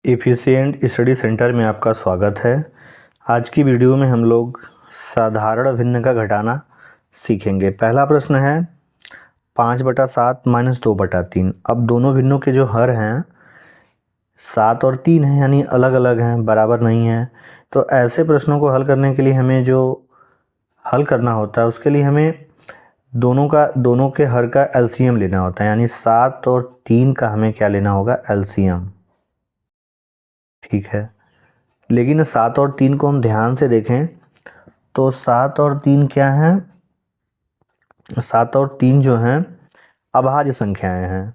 Efficient study centre में आपका स्वागत है। आज की वीडियो में हम लोग साधारण भिन्न का घटाना सीखेंगे। पहला प्रश्न है 5/7 - 2/3। अब दोनों भिन्नों के जो हर हैं 7 और 3 हैं, यानी अलग अलग हैं, बराबर नहीं हैं। तो ऐसे प्रश्नों को हल करने के लिए हमें जो हल करना होता है उसके लिए हमें दोनों के हर का एलसीएम लेना होता है, यानी 7 और 3 का हमें क्या लेना होगा, एलसीएम। ठीक है, लेकिन 7 और 3 को हम ध्यान से देखें तो 7 और 3 क्या हैं, 7 और 3 जो हैं अभाज्य संख्याएं हैं।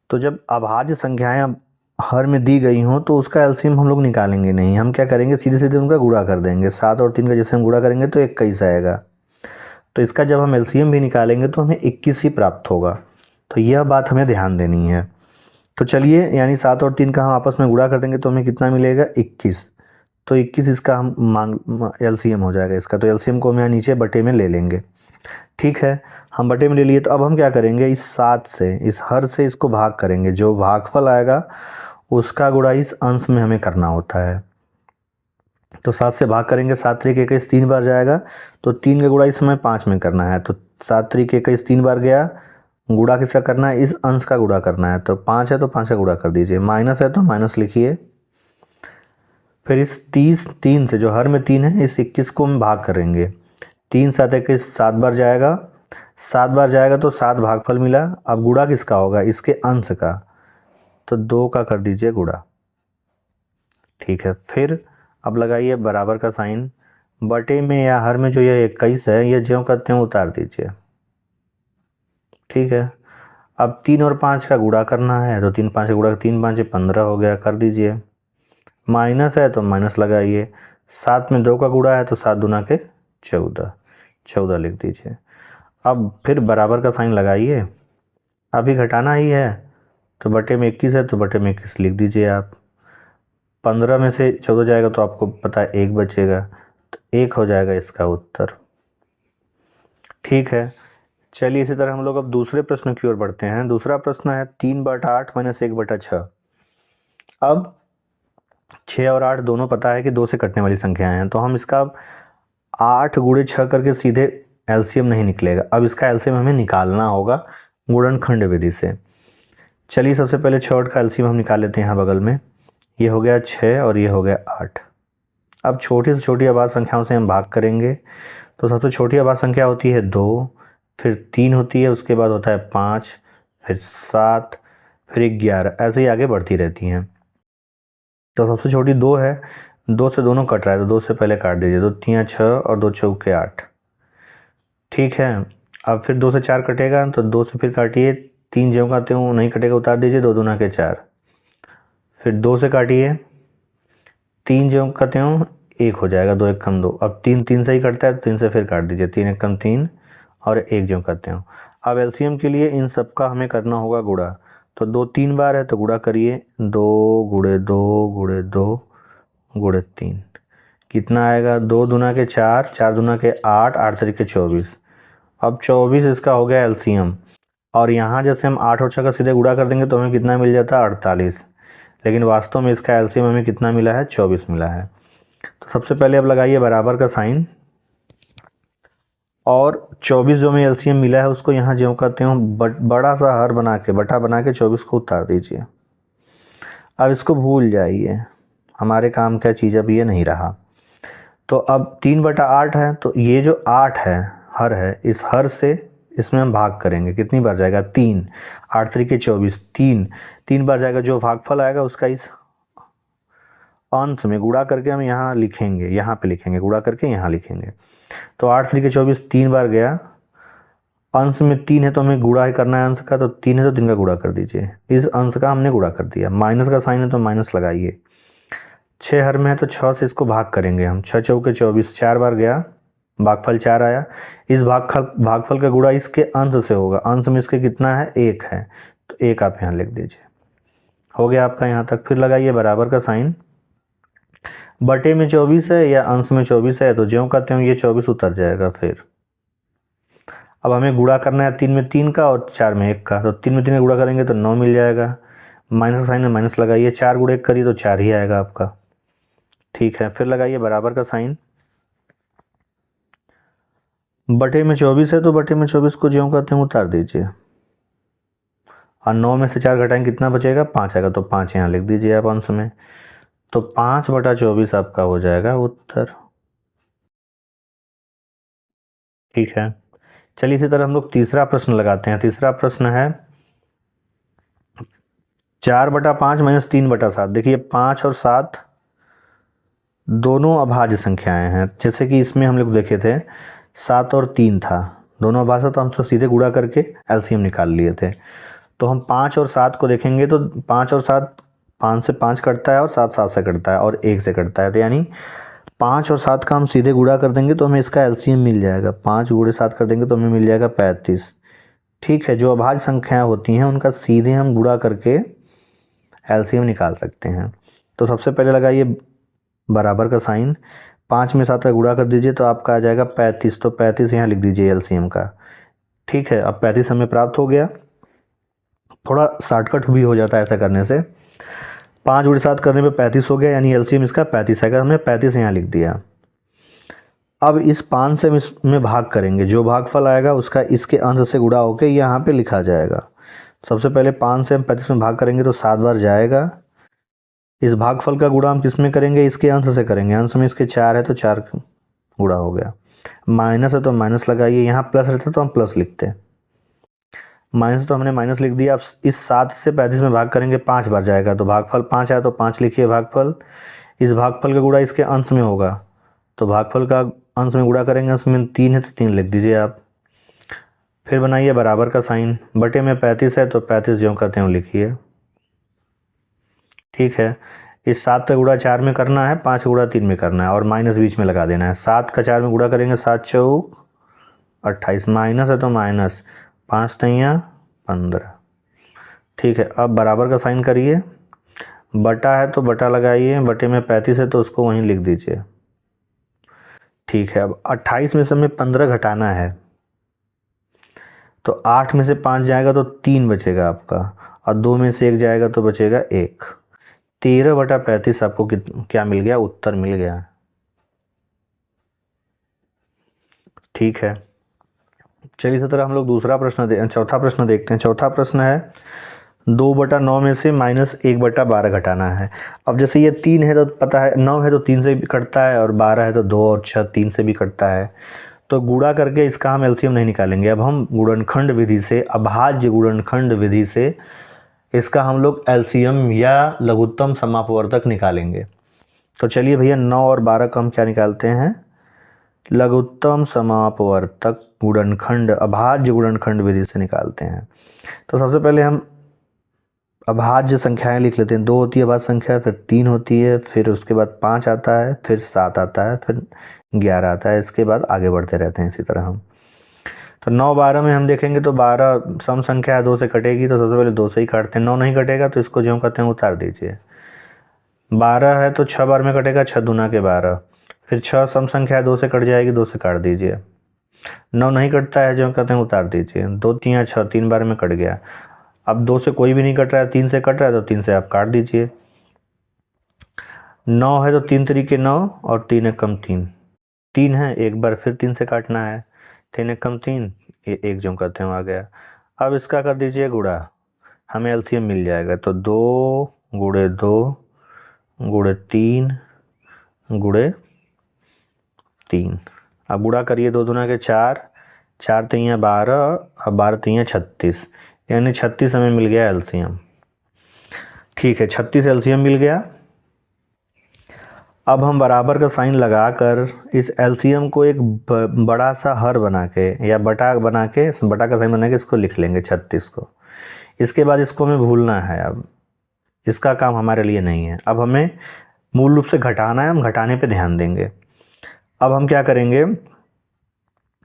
तो जब अभाज्य संख्याएं अब हर में दी गई हों तो उसका एलसीएम हम लोग निकालेंगे नहीं, हम क्या करेंगे, सीधे सीधे उनका गुणा कर देंगे। 7 और 3 का जैसे हम गुणा करेंगे तो 21 आएगा। तो इसका जब हम एलसीएम भी निकालेंगे तो हमें 21 ही प्राप्त होगा। तो यह बात हमें ध्यान देनी है। तो चलिए, यानी 7 और 3 का हम आपस में गुणा कर देंगे तो हमें कितना मिलेगा, 21। तो 21 इसका हम एलसीएम हो जाएगा इसका। तो एलसीएम को हम यहाँ नीचे बटे में ले लेंगे। ठीक है, हम बटे में ले लिए। तो अब हम क्या करेंगे, इस 7 से, इस हर से इसको भाग करेंगे। जो भागफल आएगा उसका गुणा इस अंश में हमें करना होता है। तो 7 से भाग करेंगे, 7 3 21 3 बार जाएगा। तो 3 का गुणा इस समय 5 में करना है। तो 7 3 21 3 बार गया, गुणा किसका करना है, इस अंश का गुणा करना है। तो 5 है तो 5 का गुणा कर दीजिए, माइनस है तो माइनस लिखिए। फिर इस 3 से, जो हर में 3 है, इस 21 को हम भाग करेंगे। 3 7 21 7 बार जाएगा, 7 बार जाएगा तो 7 भागफल मिला। अब गुणा किसका होगा, इसके अंश का। तो 2 का कर दीजिए गुणा। ठीक है, फिर अब लगाइए बराबर का साइन। बटे में या हर में जो ये 21 है, ये ज्यों करते हैं उतार दीजिए। ठीक है, अब 3 और 5 का गुणा करना है। तो 3 5 का गुणा, 3 5 15 हो गया, कर दीजिए। माइनस है तो माइनस लगाइए। 7 में 2 का गुणा है तो 7 दूना के 14, 14 लिख दीजिए। अब फिर बराबर का साइन लगाइए, अभी घटाना ही है। तो बटे में 21 है तो बटे में 21 लिख दीजिए आप। 15 में से 14 जाएगा तो आपको पता है 1 बचेगा, तो 1 हो जाएगा इसका उत्तर। ठीक है, चलिए इसी तरह हम लोग अब दूसरे प्रश्न की ओर बढ़ते हैं। दूसरा प्रश्न है 3/8 - 1/6। अब 6 और 8 दोनों पता है कि 2 से कटने वाली संख्याएं हैं। तो हम इसका 8 × 6 करके सीधे एलसीएम नहीं निकलेगा। अब इसका एलसीएम हमें निकालना होगा गुणनखंड विधि से। चलिए सबसे पहले 6 और 8 का एलसीएम हम निकाल लेते हैं यहाँ बगल में। ये हो गया 6 और ये हो गया 8। अब छोटी से छोटी अभाज्य संख्याओं से हम भाग करेंगे। तो सबसे छोटी अभाज्य संख्या होती है 2, फिर 3 होती है, उसके बाद होता है 5, फिर 7, फिर 11, ऐसे ही आगे बढ़ती रहती हैं। तो सबसे छोटी 2 है, 2 से दोनों कट रहा है तो 2 से पहले काट दीजिए। 2 3 6 और 2 चौके 8। ठीक है, अब फिर 2 से 4 कटेगा तो 2 से फिर काटिए। 3 ज्यों काटे हूँ नहीं कटेगा, उतार दीजिए। 2 दूना के 4। फिर 2 से काटिए, 3 ज्यों काटे हूँ 1 हो जाएगा, 2 1 कम 2। अब 3 3 से ही कटता है तो 3 से फिर काट दीजिए। 3 1 कम 3 और 1 ज्यों करते हूँ। अब एलसीएम के लिए इन सब का हमें करना होगा गुणा। तो 2 3 बार है तो गुणा करिए, 2 × 2 × 2 × 3 कितना आएगा, 2 दूना के 4, 4 दूना के 8, 8 3 के 24। अब 24 इसका हो गया एलसीएम। और यहाँ जैसे हम 8 और 6 का सीधे गुणा कर देंगे तो हमें कितना मिल जाता है, 48। लेकिन वास्तव में इसका एलसीएम हमें कितना मिला है, 24 मिला है। तो सबसे पहले अब लगाइए बराबर का साइन। और 24 जो हमें एलसीएम मिला है उसको यहाँ ज्यों करते हूँ बड़ा सा हर बना के, बटा बना के 24 को उतार दीजिए। अब इसको भूल जाइए, हमारे काम का चीज़ अब ये नहीं रहा। तो अब 3/8 है, तो ये जो 8 है हर है, इस हर से इसमें हम भाग करेंगे। कितनी बार जाएगा, 3। 8 3 के 24, 3 बार जाएगा। जो भागफल आएगा उसका इस अंश में गुणा करके हम यहाँ लिखेंगे, यहाँ पे लिखेंगे, गुणा करके यहाँ लिखेंगे। तो 8 3 के 24 3 बार गया, अंश में 3 है तो हमें गुणा ही करना है अंश का। तो 3 है तो 3 का गुणा कर दीजिए। इस अंश का हमने गुणा कर दिया। माइनस का साइन है तो माइनस लगाइए। 6 हर में है तो 6 से इसको भाग करेंगे हम। 6 चौके 24, 4 बार गया, भागफल 4 आया। इस भागफल का गुणा इसके अंश से होगा। अंश में इसके कितना है, 1 है, तो 1 आप यहाँ लिख दीजिए। हो गया आपका यहाँ तक। फिर लगाइए बराबर का साइन। बटे में 24 है या अंश में 24 है तो ज्यों करते हैं ये 24 उतर जाएगा। फिर अब हमें गुणा करना है 3 में 3 का और 4 में 1 का। तो 3 में 3 का गुणा करेंगे तो 9 मिल जाएगा। माइनस का साइन में माइनस लगाइए, 4 गुणे 1 करिए तो 4 ही आएगा आपका। ठीक है, फिर लगाइए बराबर का साइन। बटे में 24 है तो बटे में 24 को ज्यों करते हैं उतार दीजिए, और 9 में से 4 घटाएंगे कितना बचेगा, 5 आएगा, तो 5 यहाँ लिख दीजिए आप अंश में। तो 5/24 आपका हो जाएगा उत्तर। ठीक है, चलिए इसी तरह हम लोग तीसरा प्रश्न लगाते हैं। तीसरा प्रश्न है 4/5 माइनस 3/7। देखिए 5 और 7 दोनों अभाज्य संख्याएं हैं, जैसे कि इसमें हम लोग देखे थे 7 और 3 था, दोनों अभाज्य, तो हम तो सीधे गुणा करके एलसीएम निकाल लिए थे। तो हम 5 और 7 को देखेंगे तो 5 और 7, 5 से 5 कटता है और 7 7 से कटता है और 1 से कटता है, तो यानी 5 और 7 का हम सीधे गुणा कर देंगे तो हमें इसका एलसीएम मिल जाएगा। 5 गुणे 7 कर देंगे तो हमें मिल जाएगा 35। ठीक है, जो अभाज्य संख्याएं होती हैं उनका सीधे हम गुणा करके एलसीएम निकाल सकते हैं। तो सबसे पहले लगाइए बराबर का साइन, 5 में 7 का गुणा कर दीजिए तो आपका आ जाएगा 35, तो 35 यहाँ लिख दीजिए एलसीएम का। ठीक है, अब 35 हमें प्राप्त हो गया। थोड़ा शॉर्टकट भी हो जाता है ऐसा करने से, 5 गुणे 7 करने पे 35 हो गया, यानी एलसीएम इसका 35 आएगा, हमने 35 यहाँ लिख दिया। अब इस 5 से इसमें भाग करेंगे, जो भागफल आएगा उसका इसके अंश से गुणा होकर यहाँ पे लिखा जाएगा। सबसे पहले 5 से हम 35 में भाग करेंगे तो 7 बार जाएगा। इस भागफल का गुणा हम किस में करेंगे, इसके अंश से करेंगे, अंश में इसके 4 है तो 4 गुणा हो गया। माइनस है तो माइनस लगाइए, यहाँ प्लस रहता तो हम प्लस लिखते, माइनस तो हमने माइनस लिख दिया। अब इस 7 से 35 में भाग करेंगे, 5 बार जाएगा, तो भागफल 5 आया तो 5 लिखिए भागफल। इस भागफल का गुणा इसके अंश में होगा, तो भागफल का अंश में गुणा करेंगे, अंश में 3 है तो 3 लिख दीजिए आप। फिर बनाइए बराबर का साइन, बटे में 35 है तो 35 ज्यों करते हैं लिखिए। ठीक है, इस 7 का गुणा 4 में करना है, 5 का गुणा 3 में करना है और माइनस बीच में लगा देना है। 7 का 4 में गुणा करेंगे, 7 चौक 28, माइनस है तो माइनस, 5 तैया 15। ठीक है, अब बराबर का साइन करिए, बटा है तो बटा लगाइए, बटे में 35 है तो उसको वहीं लिख दीजिए। ठीक है, अब 28 में से हमें 15 घटाना है, तो 8 में से 5 जाएगा तो 3 बचेगा आपका, और 2 में से 1 जाएगा तो बचेगा 1। 13/35 आपको क्या मिल गया, उत्तर मिल गया। ठीक है, चलिए इसी तरह हम लोग चौथा प्रश्न देखते हैं। चौथा प्रश्न है 2/9 में से -1/12 घटाना है। अब जैसे ये 3 है तो पता है, 9 है तो 3 से भी कटता है, और 12 है तो 2 और 6 3 से भी कटता है, तो गुणा करके इसका हम एलसीएम नहीं निकालेंगे। अब हम गुणनखंड विधि से, अभाज्य गुणनखंड विधि से इसका हम लोग एलसीएम या लघुत्तम समापवर्तक निकालेंगे। तो चलिए भैया 9 और 12 का हम क्या निकालते हैं, लघुत्तम समापवर्तक गुणनखंड, अभाज्य गुणनखंड विधि से निकालते हैं। तो सबसे पहले हम अभाज्य संख्याएं लिख लेते हैं। 2 होती है अभाज्य संख्या, फिर 3 होती है, फिर उसके बाद 5 आता है, फिर 7 आता है, फिर 11 आता है, इसके बाद आगे बढ़ते रहते हैं इसी तरह हम। तो 9 12 में हम देखेंगे तो 12 सम संख्या है, 2 से कटेगी, तो सबसे पहले 2 से ही काटते हैं। 9 नहीं कटेगा तो इसको ज्यों करते हैं उतार दीजिए। 12 है तो 6 बार में कटेगा, 6 दूना के 12, फिर 6 सम संख्या है, 2 से कट जाएगी, 2 से काट दीजिए। 9 नहीं कटता है, ज्यों करते हैं उतार दीजिए। 2 3 6, 3 बार में कट गया। अब 2 से कोई भी नहीं कट रहा है, 3 से कट रहा है, तो 3 से आप काट दीजिए। 9 है तो 3 तरीके 9 और 3 एकम 3, 3 है, एक बार फिर 3 से काटना है, 3 एकम 3, ये एक ज्यों करते हैं आ गया। अब इसका कर दीजिए गुणा, हमें एलसीएम मिल जाएगा। तो 2 गुणे 2 गुणे 3 गुणे 3, अब गुणा करिए, 2 दूना के 4, 4 3 12, अब 12 3 36, यानी 36 हमें मिल गया एलसीएम। ठीक है, 36 एलसीएम मिल गया। अब हम बराबर का साइन लगाकर इस एलसीएम को एक बड़ा सा हर बना के या बटा बना के, बटा का साइन बना के इसको लिख लेंगे 36 को। इसके बाद इसको हमें भूलना है, अब इसका काम हमारे लिए नहीं है। अब हमें मूल रूप से घटाना है, हम घटाने पे ध्यान देंगे। अब हम क्या करेंगे,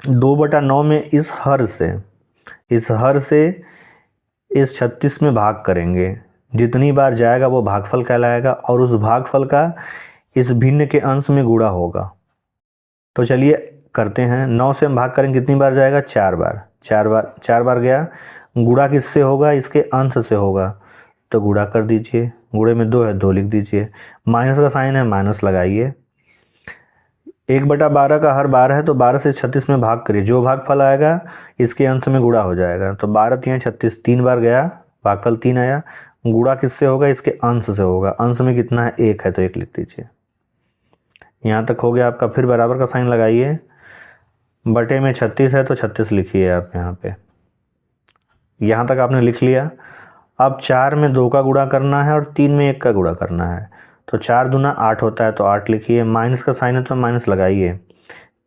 2/9 में इस हर से इस 36 में भाग करेंगे, जितनी बार जाएगा वो भागफल कहलाएगा, और उस भागफल का इस भिन्न के अंश में गुणा होगा। तो चलिए करते हैं, 9 से हम भाग करेंगे, कितनी बार जाएगा, 4 बार, 4 बार गया, गुणा किससे होगा, इसके अंश से होगा, तो गुणा कर दीजिए, गुणे में 2 है 2 लिख दीजिए, माइनस का साइन है माइनस लगाइए। 1/12 का हर 12 है तो 12 से 36 में भाग करिए, जो भागफल आएगा इसके अंश में गुणा हो जाएगा। तो 12 3 36, 3 बार गया, भागफल 3 आया। गुणा किससे होगा? इसके अंश से होगा। अंश में कितना है? 1 है तो 1 लिख दीजिए। यहाँ तक हो गया आपका। फिर बराबर का साइन लगाइए, बटे में 36 है तो 36 लिखिए आप यहाँ पे। यहाँ तक आपने लिख लिया। अब 4 में 2 का गुणा करना है और 3 में 1 का गुणा करना है। तो 4 दूना 8 होता है तो 8 लिखिए, माइनस का साइन है तो माइनस लगाइए।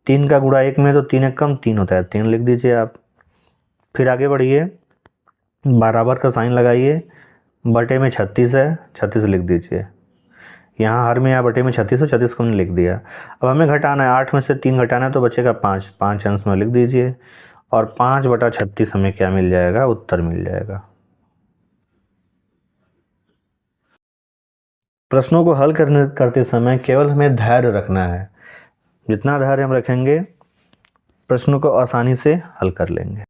3 का गुणा 1 में तो 3 1 कम 3 होता है, 3 लिख दीजिए आप। फिर आगे बढ़िए, बराबर का साइन लगाइए, बटे में 36 है 36 लिख दीजिए। यहाँ हर में या बटे में 36 है, 36 को हमने लिख दिया। अब हमें घटाना है, 8 में से 3 घटाना है तो बचेगा 5, 5 अंश में लिख दीजिए। और 5/36 हमें क्या मिल जाएगा? उत्तर मिल जाएगा। प्रश्नों को हल करते समय केवल हमें धैर्य रखना है। जितना धैर्य हम रखेंगे प्रश्नों को आसानी से हल कर लेंगे।